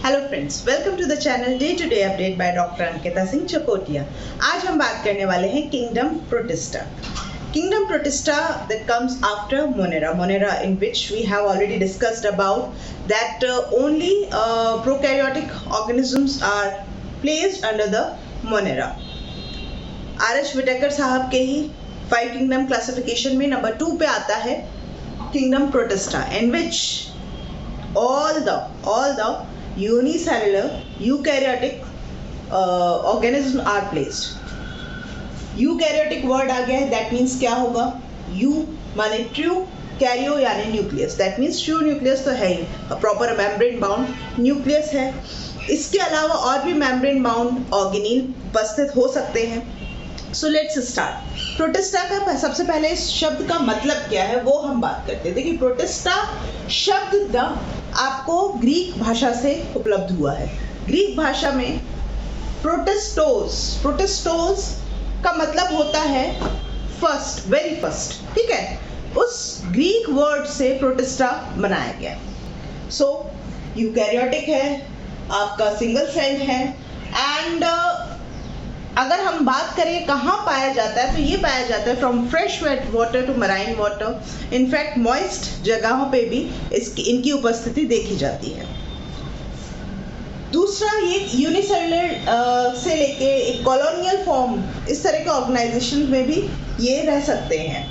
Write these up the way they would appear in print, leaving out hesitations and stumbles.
Hello friends, welcome to the channel day to day update by doctor Ankita Singh Chakotiya. आज हम बात करने वाले हैं kingdom protista. Kingdom Protista that comes after Monera. Monera, in which we have already discussed about that only prokaryotic organisms are placed under the Monera. R.H. Whitaker साहब के ही 5 Kingdom classification में number 2 पे आता है Kingdom Protista, in which all the unicellular eukaryotic organisms are placed. Eukaryotic word आ गया है, that means क्या होगा? यू माने ट्रू, कैरियो यानी nucleus, that means true nucleus तो है ही, प्रॉपर मेम्ब्रेन बाउंड न्यूक्लियस है। इसके अलावा और भी मेम्ब्रेन बाउंड ऑर्गेनील उपस्थित हो सकते हैं। सो लेट्स स्टार्ट। प्रोटिस्टा का सबसे पहले इस शब्द का मतलब क्या है वो हम बात करते हैं। देखिए, प्रोटिस्टा शब्द द आपको ग्रीक भाषा से उपलब्ध हुआ है। ग्रीक भाषा में प्रोटिस्टोस का मतलब होता है फर्स्ट, वेरी फर्स्ट, ठीक है। उस ग्रीक वर्ड से प्रोटिस्टा बनाया गया। सो यूकैरियोटिक है, आपका सिंगल सेल है, एंड अगर हम बात करें कहाँ पाया जाता है तो ये पाया जाता है from fresh water to marine water. In fact moist जगहों पे भी इनकी उपस्थिति देखी जाती है। दूसरा, ये यूनिसेलुलर से लेके एक कॉलोनियल फॉर्म, इस तरह के ऑर्गेनाइजेशन में भी ये रह सकते हैं।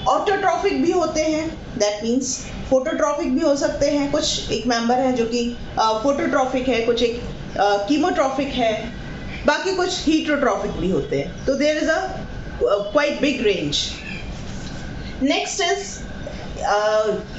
ऑटोट्रॉफिक भी होते हैं, दैट मीन्स फोटोट्रॉफिक भी हो सकते हैं। कुछ एक मेंबर है जो कि फोटोट्रॉफिक है, कुछ एक कीमोट्रॉफिक है, बाकी कुछ हीटरोट्रॉफिक भी होते हैं। तो there is a quite big range. Next is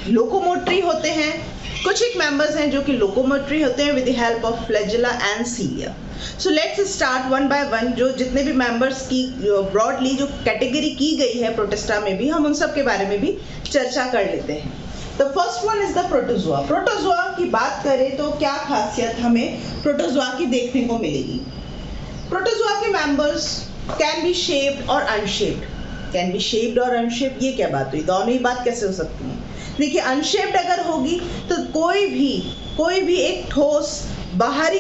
locomotory होते हैं। कुछ एक मेंबर्स हैं जो कि लोकोमोटरी होते हैं with the help of flagella and cilia. So let's start one by one. जो जितने भी मेंबर्स की ब्रॉडली जो कैटेगरी की गई है प्रोटिस्टा में भी, हम उन सब के बारे में भी चर्चा कर लेते हैं। The first one is the protozoa. Protozoa की बात करें तो क्या खासियत हमें प्रोटोजोआ की देखने को मिलेगी? प्रोटोजोआ के मेंबर्स कैन बी शेप्ड और अनशेप्ड। कैन बी शेप्ड और अनशेप्ड, ये क्या बात हुई? दोनों ही बात कैसे हो सकती है? देखिए, अनशेप्ड अगर होगी तो कोई भी एक ठोस बाहरी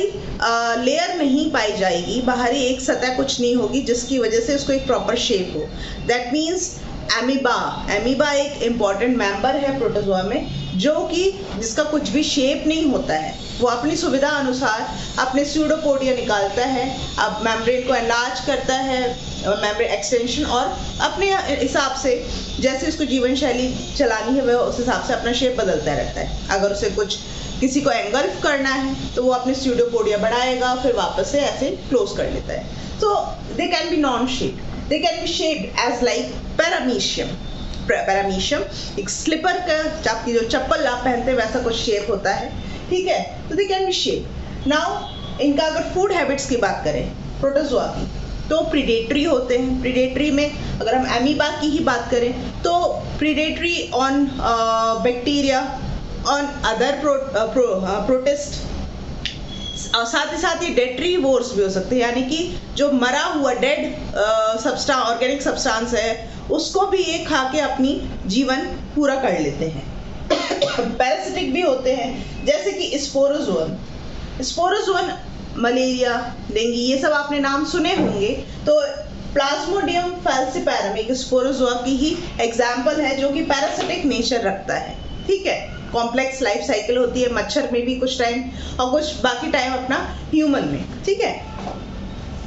लेयर नहीं पाई जाएगी, बाहरी एक सतह कुछ नहीं होगी जिसकी वजह से उसको एक प्रॉपर शेप हो। दैट मीन्स एमीबा एक इम्पॉर्टेंट मेंबर है प्रोटोजोआ में, जो कि जिसका कुछ भी शेप नहीं होता है। वो अपनी सुविधा अनुसार अपने स्यूडोपोडिया निकालता है, अब मेम्ब्रेन को एनलार्ज करता है, मेम्ब्रेन एक्सटेंशन, और अपने हिसाब से जैसे उसको जीवन शैली चलानी है वह उस हिसाब से अपना शेप बदलता रहता है। अगर उसे किसी को एंगल्फ करना है तो वो अपने स्यूडोपोडिया बढ़ाएगा, फिर वापस से ऐसे क्लोज कर लेता है। So they can be non shaped, they can be shaped as like paramecium एक स्लीपर का, आपकी जो चप्पल आप पहनते हैं वैसा कुछ शेप होता है, ठीक है। तो they can B shape. Now इनका अगर फूड हैबिट्स की बात करें प्रोटोजोआ की, तो प्रीडेटरी होते हैं। प्रीडेटरी में अगर हम एमीबा की ही बात करें तो predatory on bacteria, on other protist, और साथ ही साथ ये डेट्रीवोर्स भी हो सकते हैं, यानी कि जो मरा हुआ डेड ऑर्गेनिक सब्सटेंस है उसको भी ये खा के अपनी जीवन पूरा कर लेते हैं। पैरासिटिक भी होते हैं, जैसे कि स्पोरोजोअन मलेरिया, डेंगू, ये सब आपने नाम सुने होंगे। तो प्लाज्मोडियम फैल्सिपैरम एक स्पोरोजोआ की ही एग्जाम्पल है जो कि पैरासिटिक नेचर रखता है, ठीक है। कॉम्प्लेक्स लाइफ साइकिल होती है मच्छर में भी कुछ टाइम, और कुछ बाकी टाइम अपना ह्यूमन में, ठीक है।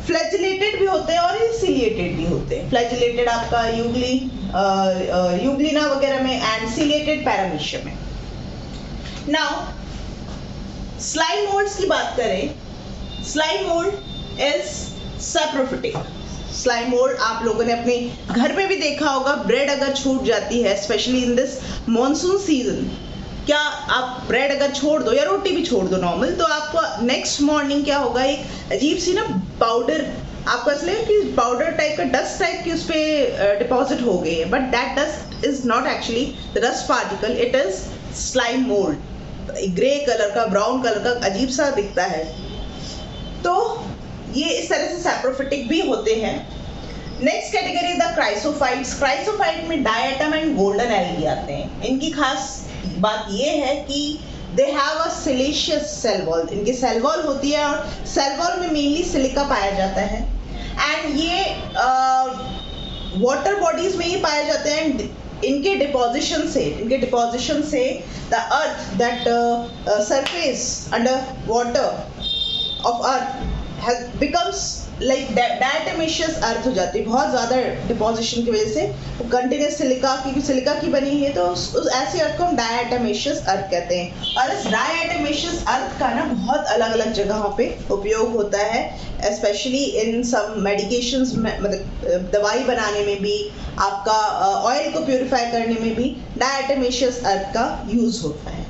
फ्लैजिलेटेड भी होते हैं और सिलिएटेड भी होते हैं। फ्लैजिलेटेड आपका यूग्लिना वगैरह में, एंड सिलिएटेड पैरामीशियम में। नाउ स्लाइम मोल्ड्स की बात करें, slime mould is saprophytic. Slime mould आप लोगों ने अपने घर में भी देखा होगा। ब्रेड अगर छूट जाती है, specially in this monsoon season, क्या आप ब्रेड अगर छोड़ दो या रोटी भी छोड़ दो नॉर्मल, तो आपको नेक्स्ट मॉर्निंग क्या होगा, एक अजीब सी ना पाउडर, आपको ऐसा लगेगा कि पाउडर टाइप का, डस्ट टाइप की उस पर डिपॉजिट हो गई है, but that dust is not actually the dust particle, it is slime mould. Grey colour का, ब्राउन कलर का अजीब सा दिखता है। तो ये इस तरह से सैप्रोफिटिक भी होते हैं। Next category the chrysophytes. Chrysophyte में डायटम एंड गोल्डन एल्गी आते हैं। इनकी खास बात ये है कि they have a siliceous cell wall, इनकी सेल वॉल होती है और सेल वॉल में मेनली सिलिका पाया जाता है एंड ये वाटर बॉडीज में ही पाए जाते हैं। इनके डिपोजिशन से the earth that surface under water of earth becomes like diatomaceous earth हो जाती है। बहुत ज़्यादा डिपोजिशन की वजह से वो कंटिन्यूस सिलिका की बनी है, तो उस ऐसी अर्थ को हम डायटोमेशियस अर्थ कहते हैं। और इस डायटोमेशियस अर्थ का ना बहुत अलग अलग जगहों पे उपयोग होता है, स्पेशली इन सब मेडिकेशंस में, मतलब दवाई बनाने में भी, आपका ऑयल को प्योरीफाई करने में भी डायटोमेशियस अर्थ का यूज़ होता है।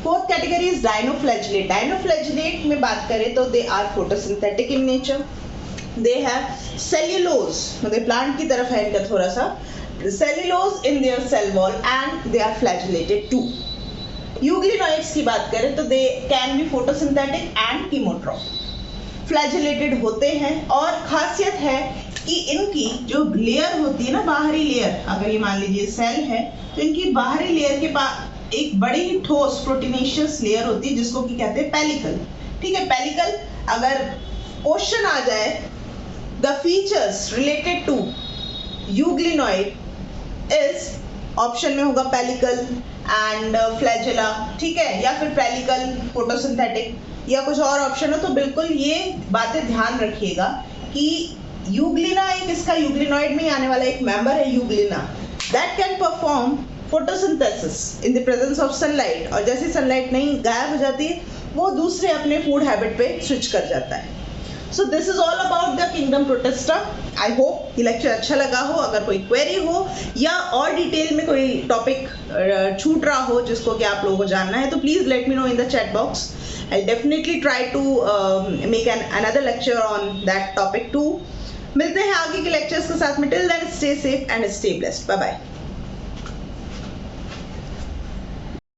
Fourth category is dinoflagellate. Dinoflagellate में बात करें तो they are photosynthetic in nature, they have cellulose, मतलब प्लांट की तरफ है इनका थोड़ा सा cellulose in their cell wall and they are flagellated too. Euglenoids की बात करें तो they can be photosynthetic and chemotropic, flagellated होते हैं। और खासियत है कि इनकी जो लेयर होती है ना, बाहरी लेयर, अगर ये मान लीजिए सेल है तो इनकी बाहरी लेयर के पास एक बड़ी ही ठोस प्रोटीनेशियस लेयर होती है जिसको कि कहते हैं पेलिकल। ठीक है, पेलिकल अगर क्वेश्चन आ जाए the features related to euglenoid is, option में होगा पेलिकल एंड फ्लैजेला, ठीक है, या फिर पेलिकल फोटोसिंथेटिक या कुछ और ऑप्शन हो, तो बिल्कुल ये बातें ध्यान रखिएगा कि यूग्लिना एक इसका यूग्लिनॉइड में आने वाला एक मेंबर है Euglena, that can perform photosynthesis in the presence of sunlight, और जैसे सनलाइट नहीं गायब हो जाती है वो दूसरे अपने फूड हैबिट पे स्विच कर जाता है। So this is all about the kingdom protista. I hope ये लेक्चर अच्छा लगा हो। अगर कोई क्वेरी हो या और डिटेल में कोई टॉपिक छूट रहा हो जिसको कि आप लोगों को जानना है, तो please let me know in the chat box. I'll definitely try to make another lecture on that topic too. मिलते हैं आगे के lectures के साथ में। Till then, stay safe and stay blessed. Bye bye.